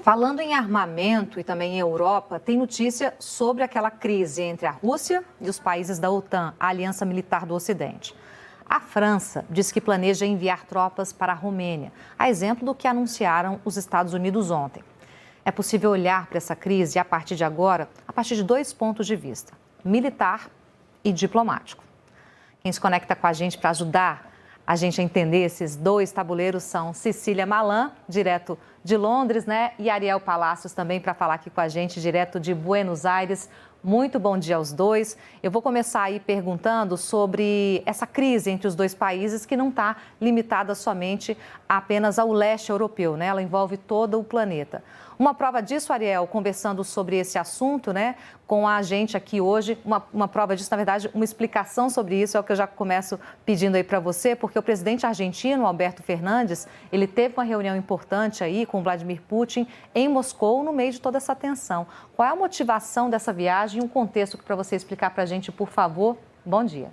Falando em armamento e também em Europa, tem notícia sobre aquela crise entre a Rússia e os países da OTAN, a Aliança Militar do Ocidente. A França diz que planeja enviar tropas para a Romênia, a exemplo do que anunciaram os Estados Unidos ontem. É possível olhar para essa crise a partir de agora, a partir de 2 pontos de vista: militar e diplomático. Quem se conecta com a gente para ajudar a gente a entender esses 2 tabuleiros são Cecília Malan, direto de Londres, né? E Ariel Palacios também para falar aqui com a gente, direto de Buenos Aires. Muito bom dia aos 2. Eu vou começar aí perguntando sobre essa crise entre os 2 países que não está limitada somente apenas ao leste europeu, né? Ela envolve todo o planeta. Uma prova disso, Ariel, conversando sobre esse assunto, né, com a gente aqui hoje, uma prova disso, na verdade, uma explicação sobre isso, é o que eu já começo pedindo aí para você, porque o presidente argentino, Alberto Fernandes, ele teve uma reunião importante aí com Vladimir Putin em Moscou no meio de toda essa tensão. Qual é a motivação dessa viagem e um contexto para você explicar para a gente, por favor? Bom dia.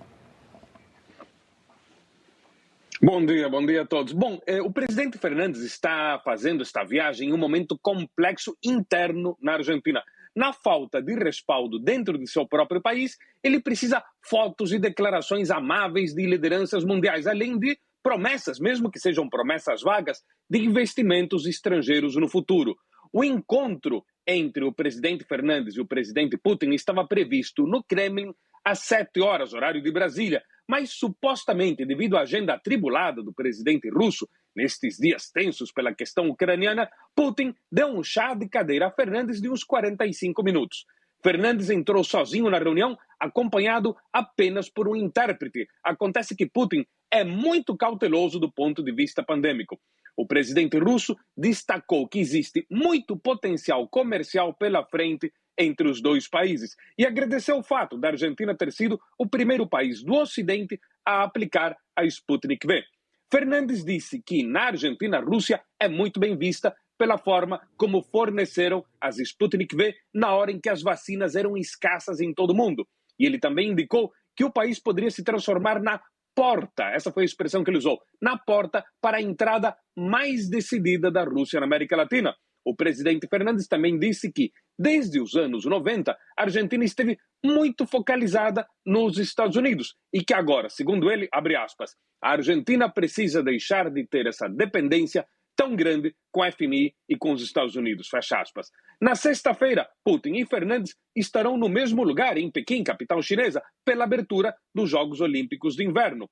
Bom dia a todos. Bom, o presidente Fernandes está fazendo esta viagem em um momento complexo interno na Argentina. Na falta de respaldo dentro de seu próprio país, ele precisa fotos e declarações amáveis de lideranças mundiais, além de promessas, mesmo que sejam promessas vagas, de investimentos estrangeiros no futuro. O encontro entre o presidente Fernandes e o presidente Putin estava previsto no Kremlin às 7 horas, horário de Brasília, mas supostamente, devido à agenda atribulada do presidente russo, nestes dias tensos pela questão ucraniana, Putin deu um chá de cadeira a Fernandes de uns 45 minutos. Fernandes entrou sozinho na reunião, acompanhado apenas por um intérprete. Acontece que Putin é muito cauteloso do ponto de vista pandêmico. O presidente russo destacou que existe muito potencial comercial pela frente entre os 2 países e agradeceu o fato da Argentina ter sido o primeiro país do Ocidente a aplicar a Sputnik V. Fernandes disse que na Argentina a Rússia é muito bem vista pela forma como forneceram as Sputnik V na hora em que as vacinas eram escassas em todo o mundo. E ele também indicou que o país poderia se transformar na porta, essa foi a expressão que ele usou, na porta para a entrada mais decidida da Rússia na América Latina. O presidente Fernandes também disse que, desde os anos 90, a Argentina esteve muito focalizada nos Estados Unidos e que agora, segundo ele, abre aspas, a Argentina precisa deixar de ter essa dependência tão grande com a FMI e com os Estados Unidos, fecha aspas. Na sexta-feira, Putin e Fernandes estarão no mesmo lugar, em Pequim, capital chinesa, pela abertura dos Jogos Olímpicos de Inverno.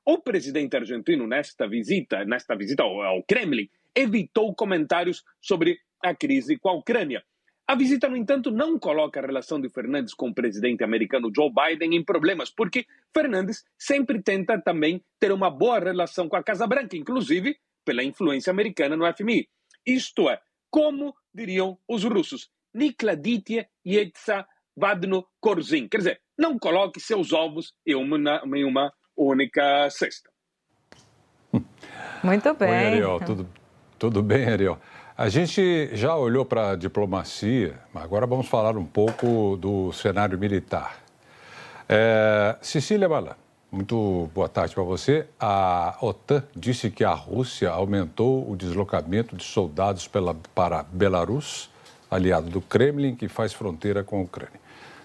O presidente argentino, nesta visita ao Kremlin, evitou comentários sobre a crise com a Ucrânia. A visita, no entanto, não coloca a relação de Fernandes com o presidente americano Joe Biden em problemas, porque Fernandes sempre tenta também ter uma boa relação com a Casa Branca, inclusive pela influência americana no FMI. Isto é, como diriam os russos, Nikladitye Yetsa Vadno Korzin. Quer dizer, não coloque seus ovos em uma única cesta. Muito bem. Oi, Ariel. Tudo bem, Ariel? A gente já olhou para a diplomacia, agora vamos falar um pouco do cenário militar. Cecília Malan, muito boa tarde para você. A OTAN disse que a Rússia aumentou o deslocamento de soldados para Belarus, aliado do Kremlin, que faz fronteira com a Ucrânia.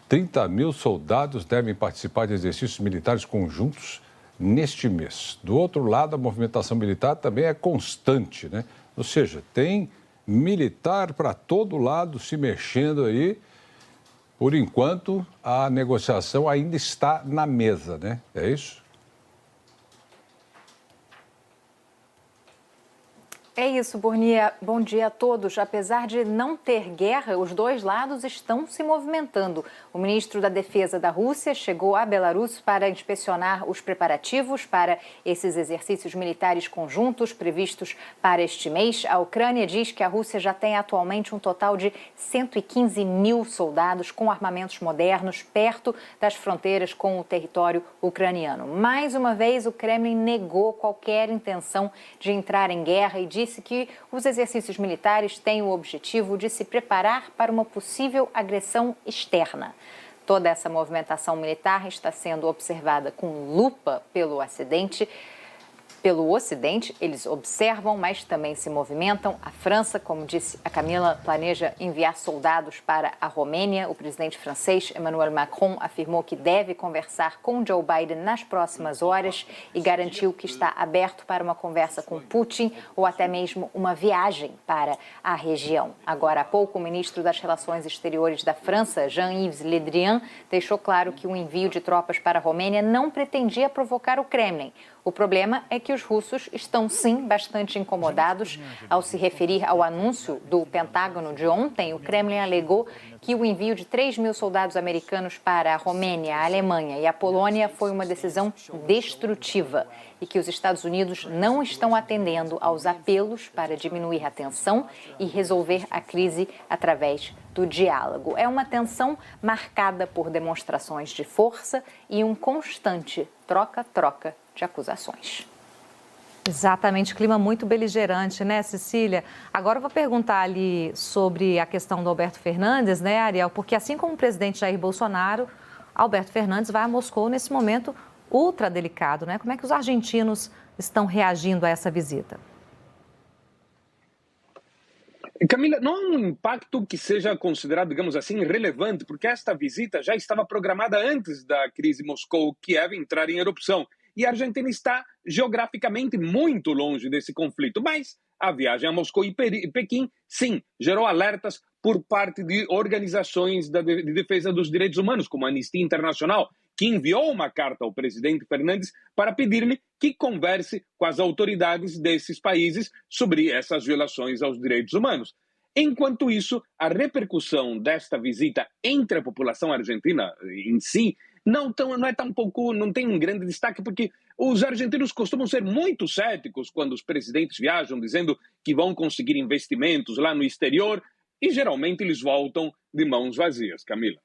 30 mil soldados devem participar de exercícios militares conjuntos neste mês. Do outro lado, a movimentação militar também é constante, né? Ou seja, tem militar para todo lado se mexendo aí. Por enquanto, a negociação ainda está na mesa, né? É isso? É isso, Burnia. Bom dia a todos. Apesar de não ter guerra, os 2 lados estão se movimentando. O ministro da Defesa da Rússia chegou a Belarus para inspecionar os preparativos para esses exercícios militares conjuntos previstos para este mês. A Ucrânia diz que a Rússia já tem atualmente um total de 115 mil soldados com armamentos modernos perto das fronteiras com o território ucraniano. Mais uma vez, o Kremlin negou qualquer intenção de entrar em guerra e disse que os exercícios militares têm o objetivo de se preparar para uma possível agressão externa. Toda essa movimentação militar está sendo observada com lupa pelo Ocidente, Pelo Ocidente, eles observam, mas também se movimentam. A França, como disse a Camila, planeja enviar soldados para a Romênia. O presidente francês, Emmanuel Macron, afirmou que deve conversar com Joe Biden nas próximas horas e garantiu que está aberto para uma conversa com Putin ou até mesmo uma viagem para a região. Agora há pouco, o ministro das Relações Exteriores da França, Jean-Yves Le Drian, deixou claro que o envio de tropas para a Romênia não pretendia provocar o Kremlin. O problema é que os russos estão, sim, bastante incomodados. Ao se referir ao anúncio do Pentágono de ontem, o Kremlin alegou que o envio de 3.000 soldados americanos para a Romênia, a Alemanha e a Polônia foi uma decisão destrutiva e que os Estados Unidos não estão atendendo aos apelos para diminuir a tensão e resolver a crise através do diálogo. É uma tensão marcada por demonstrações de força e um constante troca-troca de acusações. Exatamente, clima muito beligerante, né, Cecília? Agora eu vou perguntar ali sobre a questão do Alberto Fernandes, né, Ariel? Porque assim como o presidente Jair Bolsonaro, Alberto Fernandes vai a Moscou nesse momento ultra delicado, né? Como é que os argentinos estão reagindo a essa visita? Camila, não há um impacto que seja considerado, digamos assim, relevante, porque esta visita já estava programada antes da crise Moscou-Kiev entrar em erupção. E a Argentina está geograficamente muito longe desse conflito. Mas a viagem a Moscou e Pequim, sim, gerou alertas por parte de organizações de defesa dos direitos humanos, como a Anistia Internacional, que enviou uma carta ao presidente Fernandes para pedir-lhe que converse com as autoridades desses países sobre essas violações aos direitos humanos. Enquanto isso, a repercussão desta visita entre a população argentina em si não tem um grande destaque, porque os argentinos costumam ser muito céticos quando os presidentes viajam, dizendo que vão conseguir investimentos lá no exterior, e geralmente eles voltam de mãos vazias. Camila.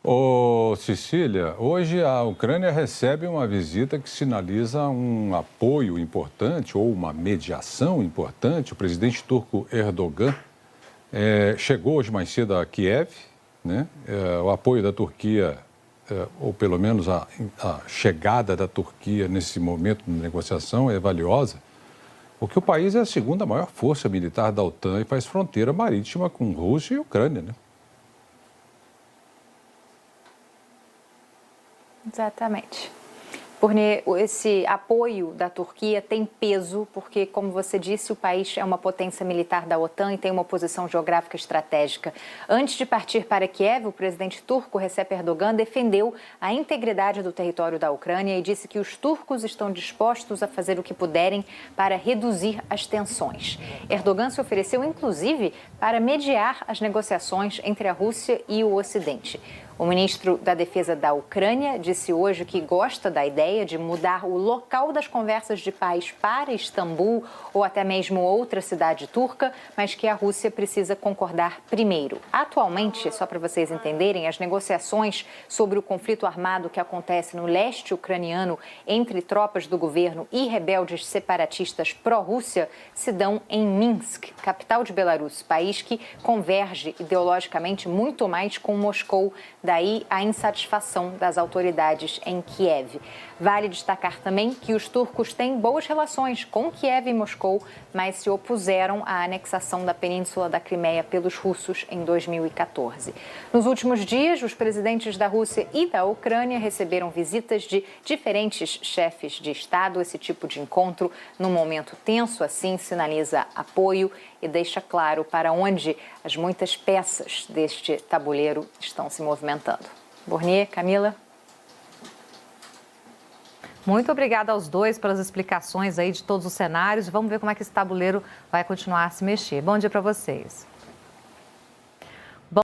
Ô, Cecília, hoje a Ucrânia recebe uma visita que sinaliza um apoio importante ou uma mediação importante. O presidente turco Erdogan chegou hoje mais cedo a Kiev, né? O apoio da Turquia, ou pelo menos a chegada da Turquia nesse momento de negociação é valiosa, porque o país é a segunda maior força militar da OTAN e faz fronteira marítima com Rússia e Ucrânia, né? Exatamente. Porque esse apoio da Turquia tem peso, porque, como você disse, o país é uma potência militar da OTAN e tem uma posição geográfica estratégica. Antes de partir para Kiev, o presidente turco Recep Erdogan defendeu a integridade do território da Ucrânia e disse que os turcos estão dispostos a fazer o que puderem para reduzir as tensões. Erdogan se ofereceu, inclusive, para mediar as negociações entre a Rússia e o Ocidente. O ministro da Defesa da Ucrânia disse hoje que gosta da ideia de mudar o local das conversas de paz para Istambul ou até mesmo outra cidade turca, mas que a Rússia precisa concordar primeiro. Atualmente, só para vocês entenderem, as negociações sobre o conflito armado que acontece no leste ucraniano entre tropas do governo e rebeldes separatistas pró-Rússia se dão em Minsk, capital de Belarus, país que converge ideologicamente muito mais com Moscou. Daí a insatisfação das autoridades em Kiev. Vale destacar também que os turcos têm boas relações com Kiev e Moscou, mas se opuseram à anexação da Península da Crimeia pelos russos em 2014. Nos últimos dias, os presidentes da Rússia e da Ucrânia receberam visitas de diferentes chefes de Estado. Esse tipo de encontro, num momento tenso, assim, sinaliza apoio e deixa claro para onde as muitas peças deste tabuleiro estão se movimentando. Bornier, Camila. Muito obrigada aos dois pelas explicações aí de todos os cenários. Vamos ver como é que esse tabuleiro vai continuar a se mexer. Bom dia para vocês.